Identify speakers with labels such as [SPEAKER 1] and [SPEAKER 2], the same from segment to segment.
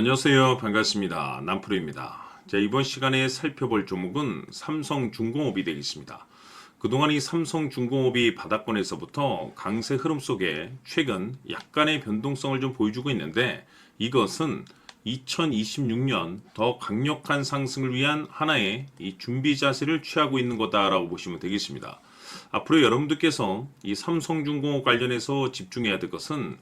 [SPEAKER 1] 안녕하세요. 반갑습니다. 남프로입니다. 자, 이번 시간에 살펴볼 종목은 삼성중공업이 되겠습니다. 그동안 이 삼성중공업이 바닥권에서부터 강세 흐름 속에 최근 약간의 변동성을 좀 보여주고 있는데, 이것은 2026년 더 강력한 상승을 위한 하나의 이 준비 자세를 취하고 있는 거다라고 보시면 되겠습니다. 앞으로 여러분들께서 이 삼성중공업 관련해서 집중해야 될 것은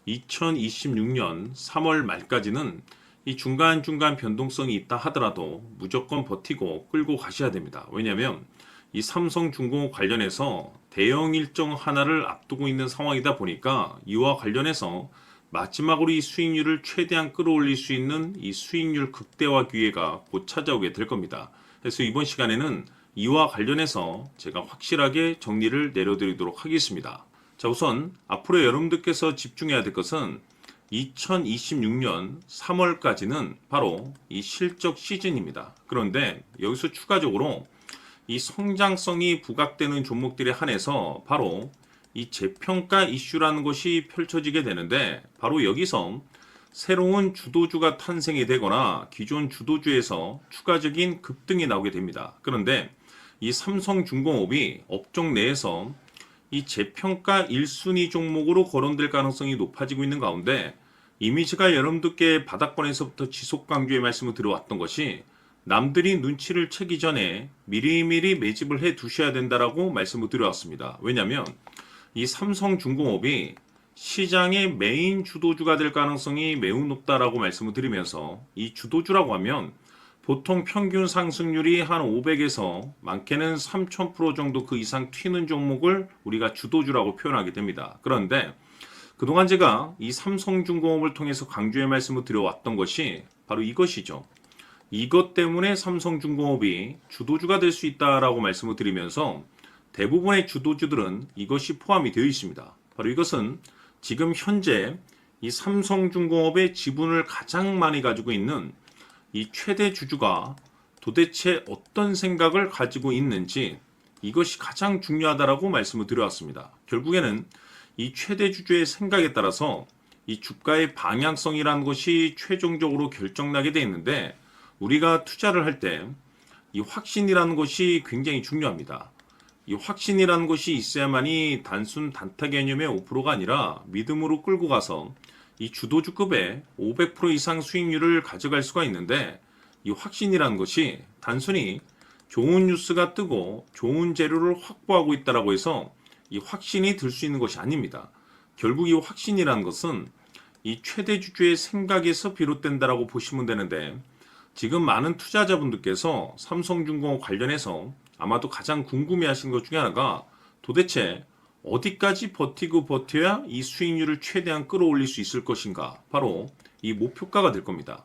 [SPEAKER 1] 2026년 3월 말까지는 이 중간중간 변동성이 있다 하더라도 무조건 버티고 끌고 가셔야 됩니다. 왜냐하면 이 삼성중공업 관련해서 대형 일정 하나를 앞두고 있는 상황이다 보니까 이와 관련해서 마지막으로 이 수익률을 최대한 끌어올릴 수 있는 이 수익률 극대화 기회가 곧 찾아오게 될 겁니다. 그래서 이번 시간에는 이와 관련해서 제가 확실하게 정리를 내려드리도록 하겠습니다. 자, 우선 앞으로 여러분들께서 집중해야 될 것은 2026년 3월까지는 바로 이 실적 시즌입니다. 그런데 여기서 추가적으로 이 성장성이 부각되는 종목들에 한해서 바로 이 재평가 이슈라는 것이 펼쳐지게 되는데, 바로 여기서 새로운 주도주가 탄생이 되거나 기존 주도주에서 추가적인 급등이 나오게 됩니다. 그런데 이 삼성중공업이 업종 내에서 이 재평가 1순위 종목으로 거론될 가능성이 높아지고 있는 가운데, 이미지가 여러분들께 바닥권에서부터 지속 강조의 말씀을 드려왔던 것이 남들이 눈치를 채기 전에 미리미리 매집을 해 두셔야 된다라고 말씀을 드려왔습니다. 왜냐하면 이 삼성중공업이 시장의 메인 주도주가 될 가능성이 매우 높다라고 말씀을 드리면서, 이 주도주라고 하면 보통 평균 상승률이 한 500에서 많게는 3000% 정도 그 이상 튀는 종목을 우리가 주도주라고 표현하게 됩니다. 그런데 그동안 제가 이 삼성중공업을 통해서 강조의 말씀을 드려왔던 것이 바로 이것이죠. 이것 때문에 삼성중공업이 주도주가 될 수 있다라고 말씀을 드리면서 대부분의 주도주들은 이것이 포함이 되어 있습니다. 바로 이것은 지금 현재 이 삼성중공업의 지분을 가장 많이 가지고 있는 이 최대 주주가 도대체 어떤 생각을 가지고 있는지, 이것이 가장 중요하다라고 말씀을 드려왔습니다. 결국에는 이 최대 주주의 생각에 따라서 이 주가의 방향성이라는 것이 최종적으로 결정나게 되어 있는데, 우리가 투자를 할 때 이 확신이라는 것이 굉장히 중요합니다. 이 확신이라는 것이 있어야만이 단순 단타 개념의 5%가 아니라 믿음으로 끌고 가서 이 주도주급의 500% 이상 수익률을 가져갈 수가 있는데, 이 확신이라는 것이 단순히 좋은 뉴스가 뜨고 좋은 재료를 확보하고 있다라고 해서 이 확신이 들 수 있는 것이 아닙니다. 결국 이 확신이라는 것은 이 최대 주주의 생각에서 비롯된다라고 보시면 되는데, 지금 많은 투자자분들께서 삼성중공업 관련해서 아마도 가장 궁금해하시는 것 중에 하나가 도대체 어디까지 버티고 버텨야 이 수익률을 최대한 끌어올릴 수 있을 것인가, 바로 이 목표가가 될 겁니다.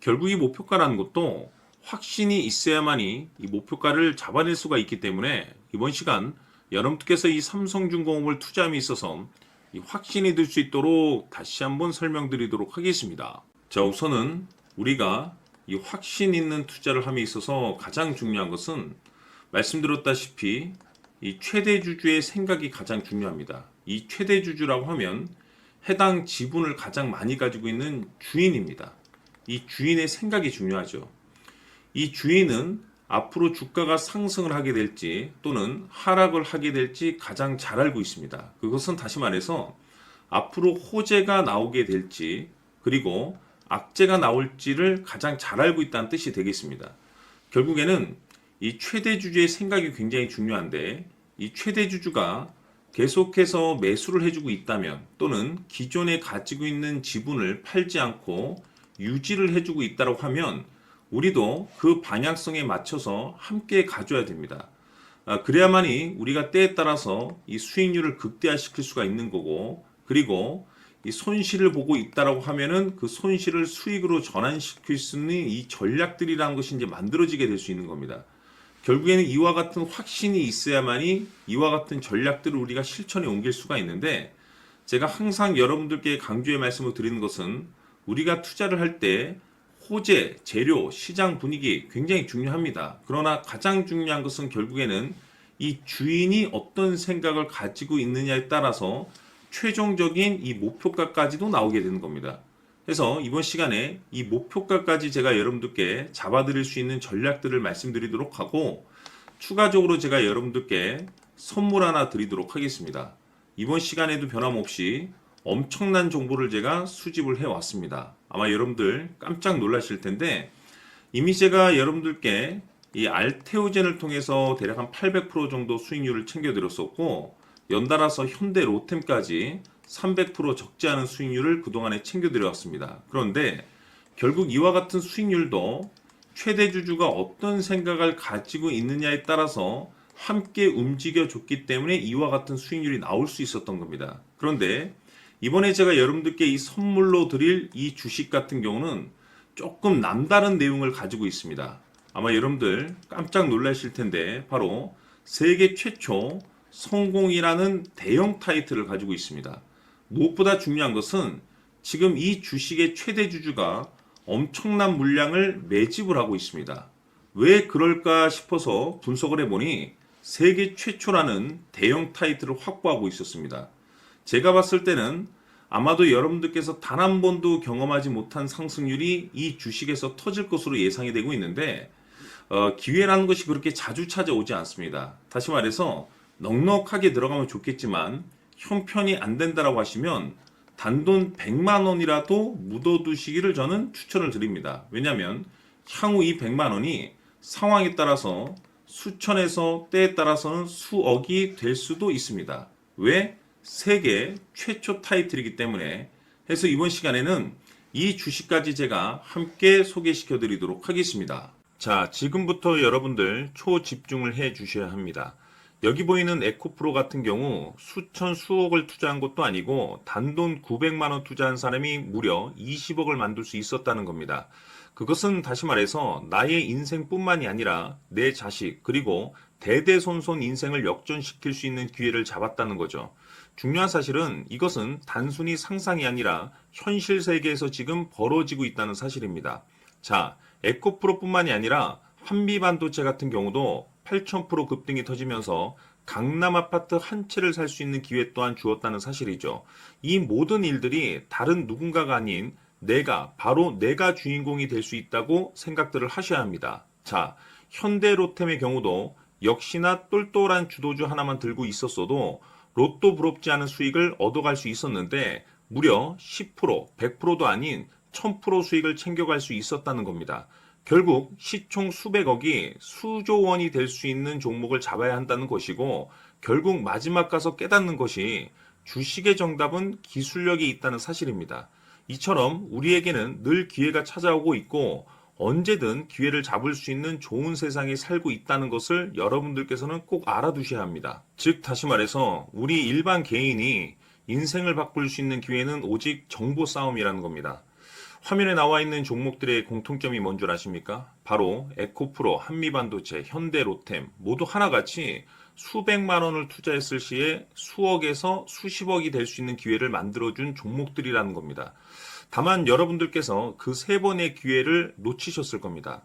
[SPEAKER 1] 결국 이 목표가라는 것도 확신이 있어야만이 이 목표가를 잡아낼 수가 있기 때문에 이번 시간 여러분께서 이 삼성중공업을 투자함에 있어서 이 확신이 들 수 있도록 다시 한번 설명드리도록 하겠습니다. 자, 우선은 우리가 이 확신 있는 투자를 함에 있어서 가장 중요한 것은 말씀드렸다시피 이 최대 주주의 생각이 가장 중요합니다. 이 최대 주주라고 하면 해당 지분을 가장 많이 가지고 있는 주인입니다. 이 주인의 생각이 중요하죠. 이 주인은 앞으로 주가가 상승을 하게 될지 또는 하락을 하게 될지 가장 잘 알고 있습니다. 그것은 다시 말해서 앞으로 호재가 나오게 될지 그리고 악재가 나올지를 가장 잘 알고 있다는 뜻이 되겠습니다. 결국에는 이 최대 주주의 생각이 굉장히 중요한데, 이 최대 주주가 계속해서 매수를 해주고 있다면 또는 기존에 가지고 있는 지분을 팔지 않고 유지를 해주고 있다고 하면 우리도 그 방향성에 맞춰서 함께 가져야 됩니다. 그래야만이 우리가 때에 따라서 이 수익률을 극대화시킬 수가 있는 거고, 그리고 이 손실을 보고 있다라고 하면은 그 손실을 수익으로 전환시킬 수 있는 이 전략들이라는 것이 이제 만들어지게 될 수 있는 겁니다. 결국에는 이와 같은 확신이 있어야만이 이와 같은 전략들을 우리가 실천에 옮길 수가 있는데, 제가 항상 여러분들께 강조의 말씀을 드리는 것은 우리가 투자를 할 때 호재, 재료, 시장 분위기 굉장히 중요합니다. 그러나 가장 중요한 것은 결국에는 이 주인이 어떤 생각을 가지고 있느냐에 따라서 최종적인 이 목표가까지도 나오게 되는 겁니다. 그래서 이번 시간에 이 목표가까지 제가 여러분들께 잡아드릴 수 있는 전략들을 말씀드리도록 하고, 추가적으로 제가 여러분들께 선물 하나 드리도록 하겠습니다. 이번 시간에도 변함없이 엄청난 정보를 제가 수집을 해왔습니다. 아마 여러분들 깜짝 놀라실 텐데, 이미 제가 여러분들께 이 알테오젠을 통해서 대략 한 800% 정도 수익률을 챙겨드렸었고, 연달아서 현대 로템까지 300% 적지 않은 수익률을 그동안에 챙겨드려왔습니다. 그런데 결국 이와 같은 수익률도 최대 주주가 어떤 생각을 가지고 있느냐에 따라서 함께 움직여줬기 때문에 이와 같은 수익률이 나올 수 있었던 겁니다. 그런데 이번에 제가 여러분들께 이 선물로 드릴 이 주식 같은 경우는 조금 남다른 내용을 가지고 있습니다. 아마 여러분들 깜짝 놀라실 텐데, 바로 세계 최초 성공이라는 대형 타이틀을 가지고 있습니다. 무엇보다 중요한 것은 지금 이 주식의 최대 주주가 엄청난 물량을 매집을 하고 있습니다. 왜 그럴까 싶어서 분석을 해보니 세계 최초라는 대형 타이틀을 확보하고 있었습니다. 제가 봤을 때는 아마도 여러분들께서 단 한 번도 경험하지 못한 상승률이 이 주식에서 터질 것으로 예상이 되고 있는데, 기회라는 것이 그렇게 자주 찾아오지 않습니다. 다시 말해서 넉넉하게 들어가면 좋겠지만 형편이 안 된다라고 하시면 단돈 100만 원이라도 묻어두시기를 저는 추천을 드립니다. 왜냐하면 향후 이 100만 원이 상황에 따라서 수천에서 때에 따라서는 수억이 될 수도 있습니다. 왜? 세계 최초 타이틀이기 때문에. 해서 이번 시간에는 이 주식까지 제가 함께 소개시켜 드리도록 하겠습니다. 자, 지금부터 여러분들 초집중을 해 주셔야 합니다. 여기 보이는 에코프로 같은 경우 수천 수억을 투자한 것도 아니고 단돈 900만 원 투자한 사람이 무려 20억을 만들 수 있었다는 겁니다. 그것은 다시 말해서 나의 인생뿐만이 아니라 내 자식 그리고 대대손손 인생을 역전시킬 수 있는 기회를 잡았다는 거죠. 중요한 사실은 이것은 단순히 상상이 아니라 현실 세계에서 지금 벌어지고 있다는 사실입니다. 자, 에코프로뿐만이 아니라 한미반도체 같은 경우도 8,000% 급등이 터지면서 강남 아파트 한 채를 살 수 있는 기회 또한 주었다는 사실이죠. 이 모든 일들이 다른 누군가가 아닌 바로 내가 주인공이 될 수 있다고 생각들을 하셔야 합니다. 자, 현대로템의 경우도 역시나 똘똘한 주도주 하나만 들고 있었어도 로또 부럽지 않은 수익을 얻어갈 수 있었는데 무려 10%, 100%도 아닌 1000% 수익을 챙겨갈 수 있었다는 겁니다. 결국 시총 수백억이 수조 원이 될 수 있는 종목을 잡아야 한다는 것이고, 결국 마지막 가서 깨닫는 것이 주식의 정답은 기술력이 있다는 사실입니다. 이처럼 우리에게는 늘 기회가 찾아오고 있고 언제든 기회를 잡을 수 있는 좋은 세상에 살고 있다는 것을 여러분들께서는 꼭 알아두셔야 합니다. 즉 다시 말해서 우리 일반 개인이 인생을 바꿀 수 있는 기회는 오직 정보 싸움이라는 겁니다. 화면에 나와 있는 종목들의 공통점이 뭔 줄 아십니까? 바로 에코프로, 한미반도체, 현대로템 모두 하나같이 수백만 원을 투자했을 시에 수억에서 수십억이 될 수 있는 기회를 만들어준 종목들이라는 겁니다. 다만 여러분들께서 그 세 번의 기회를 놓치셨을 겁니다.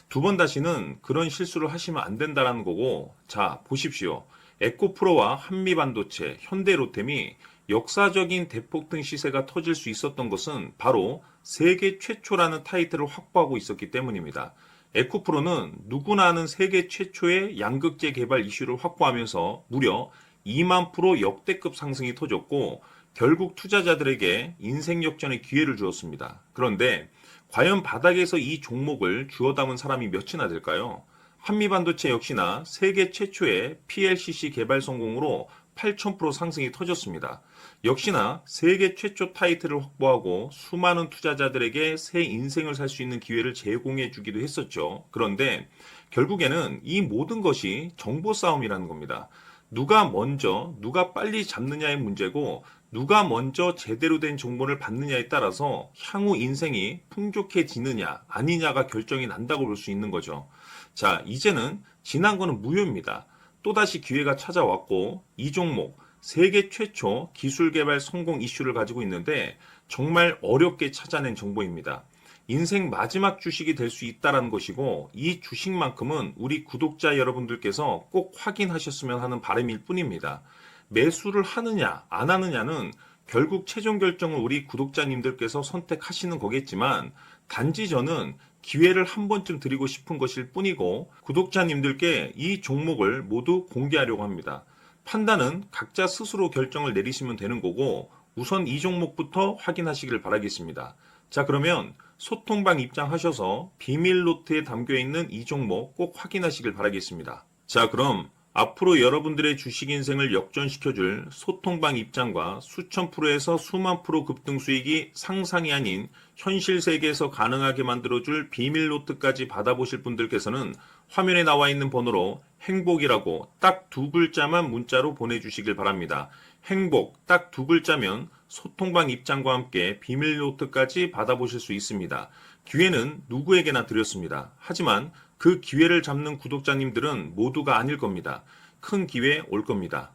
[SPEAKER 1] 두 번 다시는 그런 실수를 하시면 안 된다는 거고, 자 보십시오. 에코프로와 한미반도체, 현대로템이 역사적인 대폭등 시세가 터질 수 있었던 것은 바로 세계 최초라는 타이틀을 확보하고 있었기 때문입니다. 에코프로는 누구나 아는 세계 최초의 양극재 개발 이슈를 확보하면서 무려 2만 프로 역대급 상승이 터졌고 결국 투자자들에게 인생 역전의 기회를 주었습니다. 그런데 과연 바닥에서 이 종목을 주워 담은 사람이 몇이나 될까요? 한미반도체 역시나 세계 최초의 PLCC 개발 성공으로 8,000% 상승이 터졌습니다. 역시나 세계 최초 타이틀을 확보하고 수많은 투자자들에게 새 인생을 살 수 있는 기회를 제공해 주기도 했었죠. 그런데 결국에는 이 모든 것이 정보 싸움이라는 겁니다. 누가 먼저, 누가 빨리 잡느냐의 문제고 누가 먼저 제대로 된 정보를 받느냐에 따라서 향후 인생이 풍족해지느냐 아니냐가 결정이 난다고 볼 수 있는 거죠. 자, 이제는 지난 거는 무효입니다. 또다시 기회가 찾아왔고 이 종목 세계 최초 기술 개발 성공 이슈를 가지고 있는데 정말 어렵게 찾아낸 정보입니다. 인생 마지막 주식이 될 수 있다는 것이고 이 주식만큼은 우리 구독자 여러분들께서 꼭 확인하셨으면 하는 바람일 뿐입니다. 매수를 하느냐 안 하느냐는
[SPEAKER 2] 결국 최종 결정을 우리 구독자님들께서 선택하시는 거겠지만 단지 저는 기회를 한 번쯤 드리고 싶은 것일 뿐이고 구독자님들께 이 종목을 모두 공개하려고 합니다. 판단은 각자 스스로 결정을 내리시면 되는 거고 우선 이 종목부터 확인하시길 바라겠습니다. 자, 그러면 소통방 입장하셔서 비밀 노트에 담겨 있는 이 종목 꼭 확인하시길 바라겠습니다. 자, 그럼 앞으로 여러분들의 주식 인생을 역전시켜줄 소통방 입장과 수천 프로에서 수만 프로 급등 수익이 상상이 아닌 현실 세계에서 가능하게 만들어줄 비밀 노트까지 받아보실 분들께서는 화면에 나와 있는 번호로 행복이라고 딱 두 글자만 문자로 보내주시길 바랍니다. 행복 딱 두 글자면 소통방 입장과 함께 비밀 노트까지 받아보실 수 있습니다. 기회는 누구에게나 드렸습니다. 하지만 그 기회를 잡는 구독자님들은 모두가 아닐 겁니다. 큰 기회 올 겁니다.